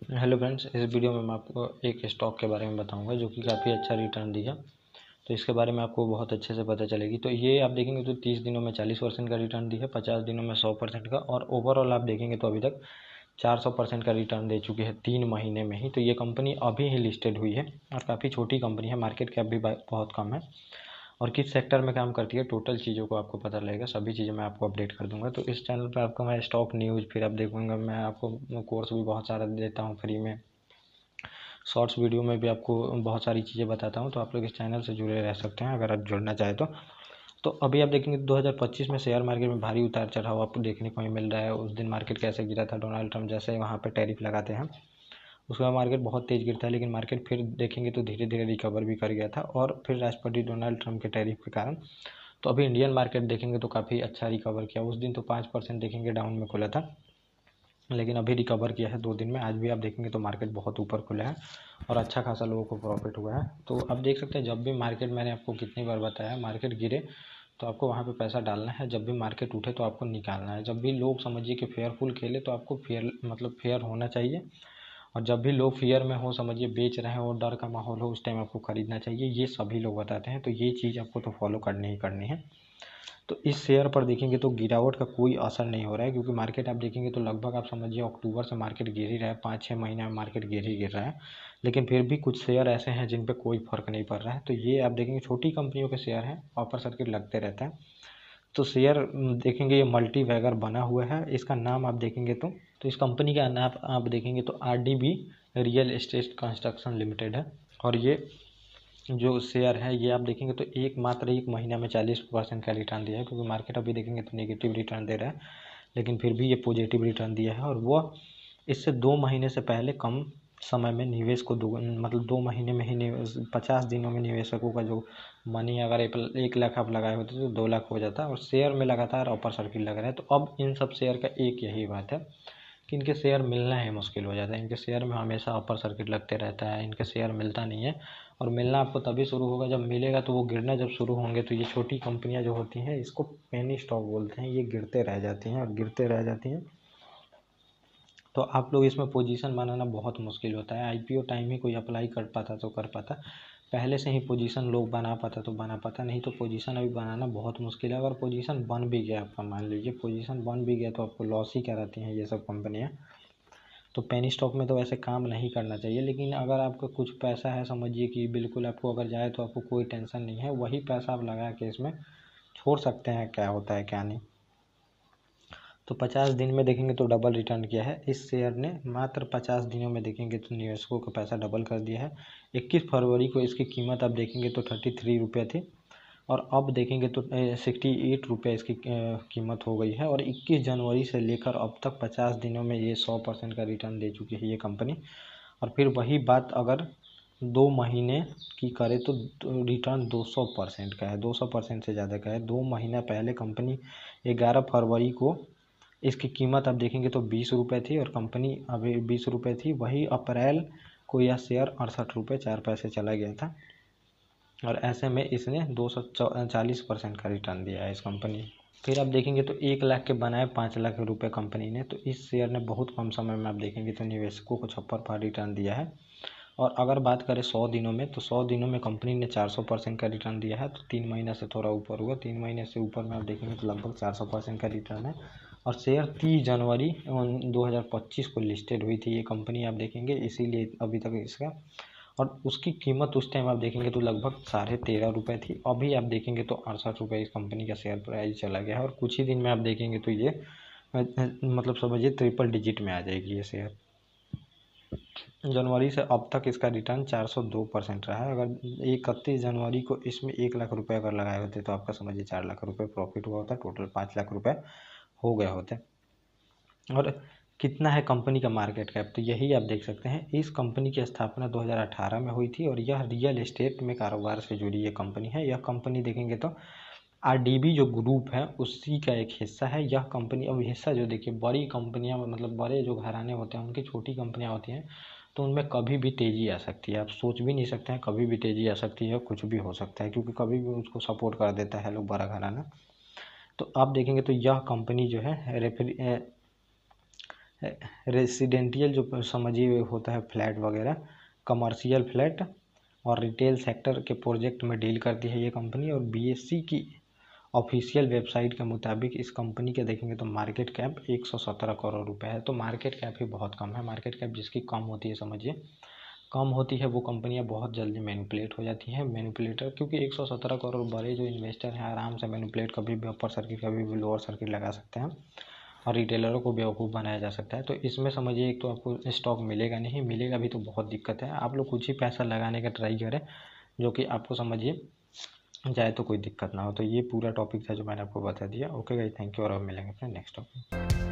Hello friends, इस video में मैं आपको एक स्टॉक के बारे में बताऊंगा जो कि काफ़ी अच्छा रिटर्न दिया। तो इसके बारे में आपको बहुत अच्छे से पता चलेगी। तो ये आप देखेंगे तो 30 दिनों में 40% का रिटर्न दी है, 50 दिनों में 100% का, और ओवरऑल आप देखेंगे तो अभी तक 400% का रिटर्न दे चुकी है 3 महीने में ही। तो ये कंपनी अभी ही लिस्टेड हुई है और काफ़ी छोटी कंपनी है, मार्केट कैप भी बहुत कम है। और किस सेक्टर में काम करती है, टोटल चीज़ों को आपको पता लगेगा। सभी चीज़ें मैं आपको अपडेट कर दूंगा। तो इस चैनल पर आपको मैं स्टॉक न्यूज़, फिर आप देखूंगा मैं आपको कोर्स भी बहुत सारा देता हूँ फ्री में। शॉर्ट्स वीडियो में भी आपको बहुत सारी चीज़ें बताता हूँ। तो आप लोग इस चैनल से जुड़े रह सकते हैं अगर आप जुड़ना चाहें तो अभी आप देखेंगे 2025 में शेयर मार्केट में भारी उतार चढ़ाव आपको देखने को ही मिल रहा है। उस दिन मार्केट कैसे गिरा था, डोनाल्ड ट्रंप जैसे वहाँ पे टैरिफ लगाते हैं उसके बाद मार्केट बहुत तेज़ गिरता है, लेकिन मार्केट फिर देखेंगे तो धीरे धीरे रिकवर भी कर गया था। और फिर राष्ट्रपति डोनाल्ड ट्रंप के टैरिफ के कारण तो अभी इंडियन मार्केट देखेंगे तो काफ़ी अच्छा रिकवर किया। उस दिन तो 5% देखेंगे डाउन में खुला था, लेकिन अभी रिकवर किया है 2 दिन में। आज भी आप देखेंगे तो मार्केट बहुत ऊपर खुला है और अच्छा खासा लोगों को प्रॉफिट हुआ है। तो आप देख सकते हैं, जब भी मार्केट, मैंने आपको कितनी बार बताया, मार्केट गिरे तो आपको वहाँ पे पैसा डालना है, जब भी मार्केट उठे तो आपको निकालना है। जब भी लोग समझिए कि फेयरफुल खेले तो आपको फेयर होना चाहिए, और जब भी लोग फियर में हो, समझिए बेच रहे हो, डर का माहौल हो, उस टाइम आपको खरीदना चाहिए। ये सभी लोग बताते हैं, तो ये चीज़ आपको तो फॉलो करनी ही करनी है। तो इस शेयर पर देखेंगे तो गिरावट का कोई असर नहीं हो रहा है, क्योंकि मार्केट आप देखेंगे तो लगभग आप समझिए अक्टूबर से मार्केट गिर ही रहा है, 5-6 महीने में मार्केट गिर ही गिर रहा है। लेकिन फिर भी कुछ शेयर ऐसे हैं जिन पे कोई फर्क नहीं पड़ रहा है। तो ये आप देखेंगे छोटी कंपनियों के शेयर हैं, अपर सर्किट लगते रहते हैं। तो शेयर देखेंगे ये मल्टी वैगर बना हुआ है। इसका नाम आप देखेंगे तो इस कंपनी का नाम आप देखेंगे तो RDB real estate construction limited है। और ये जो शेयर है ये आप देखेंगे तो मात्र एक महीना में 40% का रिटर्न दिया है, क्योंकि मार्केट अभी देखेंगे तो नेगेटिव रिटर्न दे रहा है, लेकिन फिर भी ये पॉजिटिव रिटर्न दिया है। और वो इससे 2 महीने से पहले कम समय में निवेश को मतलब 2 महीने में ही 50 दिनों में निवेशकों का जो मनी, अगर 1 लाख आप लगाए होते तो 2 लाख हो जाता। और शेयर में लगातार अपर सर्किट लग रहा है। तो अब इन सब शेयर का एक यही बात है कि इनके शेयर मिलना ही मुश्किल हो जाता है। इनके शेयर में हमेशा अपर सर्किट लगते रहता है, इनके शेयर मिलता नहीं है। और मिलना आपको तभी शुरू होगा जब मिलेगा, तो वो गिरना जब शुरू होंगे तो ये छोटी कंपनियां जो होती हैं इसको पेनी स्टॉक बोलते हैं, ये गिरते रह जाती हैं और गिरते रह जाती हैं। तो आप लोग इसमें पोजीशन बनाना बहुत मुश्किल होता है। IPO टाइम ही कोई अप्लाई कर पाता तो कर पाता, पहले से ही पोजीशन लोग बना पाता तो बना पाता, नहीं तो पोजीशन अभी बनाना बहुत मुश्किल है। अगर पोजीशन बन भी गया, आपका मान लीजिए पोजीशन बन भी गया, तो आपको लॉस ही कराती हैं ये सब कंपनियां। तो पेनी स्टॉक में तो वैसे काम नहीं करना चाहिए, लेकिन अगर आपका कुछ पैसा है, समझिए कि बिल्कुल आपको अगर जाए तो आपको कोई टेंशन नहीं है, वही पैसा आप लगा के इसमें छोड़ सकते हैं, क्या होता है क्या नहीं। तो 50 दिन में देखेंगे तो डबल रिटर्न किया है इस शेयर ने। मात्र 50 दिनों में देखेंगे तो निवेशकों का पैसा डबल कर दिया है। 21 फरवरी को इसकी कीमत आप देखेंगे तो 33 रुपये थी, और अब देखेंगे तो 68 रुपये इसकी कीमत हो गई है। और 21 जनवरी से लेकर अब तक 50 दिनों में ये 100% का रिटर्न दे चुकी है ये कंपनी। और फिर वही बात अगर 2 महीने की करें तो रिटर्न 200% का है, 200% से ज़्यादा का है। 2 महीना पहले कंपनी 11 फरवरी को इसकी कीमत आप देखेंगे तो 20 रुपये थी, और कंपनी अभी 20 रुपये थी। वही अप्रैल को यह शेयर 68 रुपये 4 पैसे चला गया था, और ऐसे में इसने 240% का रिटर्न दिया है इस कंपनी। फिर आप देखेंगे तो 1 लाख के बनाए 5 लाख रुपए कंपनी ने। तो इस शेयर ने बहुत कम समय में आप देखेंगे तो निवेशकों को 56 रिटर्न दिया है। और अगर बात करें 100 दिनों में, तो 100 दिनों में कंपनी ने 400% का रिटर्न दिया है। तो 3 महीना से थोड़ा ऊपर हुआ, 3 महीने से ऊपर में आप देखेंगे तो लगभग 400% का रिटर्न है। और शेयर 30 जनवरी 2025 को लिस्टेड हुई थी ये कंपनी, आप देखेंगे, इसीलिए अभी तक इसका। और उसकी कीमत उस टाइम आप देखेंगे तो लगभग 13.5 रुपये थी। अभी आप देखेंगे तो 68 रुपये इस कंपनी का शेयर प्राइस चला गया है। और कुछ ही दिन में आप देखेंगे तो ये मतलब समझिए ट्रिपल डिजिट में आ जाएगी ये शेयर। जनवरी से अब तक इसका रिटर्न 402% रहा है। अगर 31 जनवरी को इसमें 1 लाख रुपए अगर लगाए होते तो आपका समझिए 4 लाख रुपए प्रॉफिट हुआ होता, टोटल 5 लाख रुपए हो गए होते। और कितना है कंपनी का मार्केट कैप, तो यही आप देख सकते हैं। इस कंपनी की स्थापना 2018 में हुई थी, और यह रियल एस्टेट में कारोबार से जुड़ी ये कंपनी है। यह कंपनी देखेंगे तो RDB जो ग्रुप है उसी का एक हिस्सा है यह कंपनी। अब हिस्सा जो देखिए, बड़ी कंपनियां मतलब बड़े जो घराने होते हैं उनकी छोटी कंपनियां होती हैं, तो उनमें कभी भी तेज़ी आ सकती है। आप सोच भी नहीं सकते हैं, कभी भी तेज़ी आ सकती है, कुछ भी हो सकता है, क्योंकि कभी भी उसको सपोर्ट कर देता है लोग, बड़ा घराना। तो आप देखेंगे तो यह कंपनी जो है रेसिडेंटियल जो समझिए होता है फ्लैट वगैरह, कमर्शियल फ्लैट और रिटेल सेक्टर के प्रोजेक्ट में डील करती है ये कंपनी। और बीएससी की ऑफिशियल वेबसाइट के मुताबिक इस कंपनी के देखेंगे तो मार्केट कैप 117 करोड़ रुपए है। तो मार्केट कैप ही बहुत कम है। मार्केट कैप जिसकी कम होती है, समझिए कम होती है, वो कंपनियां बहुत जल्दी मैनिपुलेट हो जाती हैं। मैनिपुलेटर क्योंकि 117 करोड़ बड़े जो इन्वेस्टर हैं आराम से मैनिपुलेट कभी भी अपर सर्किट कभी भी लोअर सर्किट लगा सकते हैं और रिटेलरों को बेवकूफ़ बनाया जा सकता है। तो इसमें समझिए एक तो आपको स्टॉक मिलेगा नहीं, मिलेगा भी तो बहुत दिक्कत है। आप लोग कुछ ही पैसा लगाने का ट्राई करें जो कि आपको समझिए जाए तो कोई दिक्कत ना हो। तो ये पूरा टॉपिक था जो मैंने आपको बता दिया। ओके गाइस, थैंक यू और अब मिलेंगे अपने नेक्स्ट टॉपिक।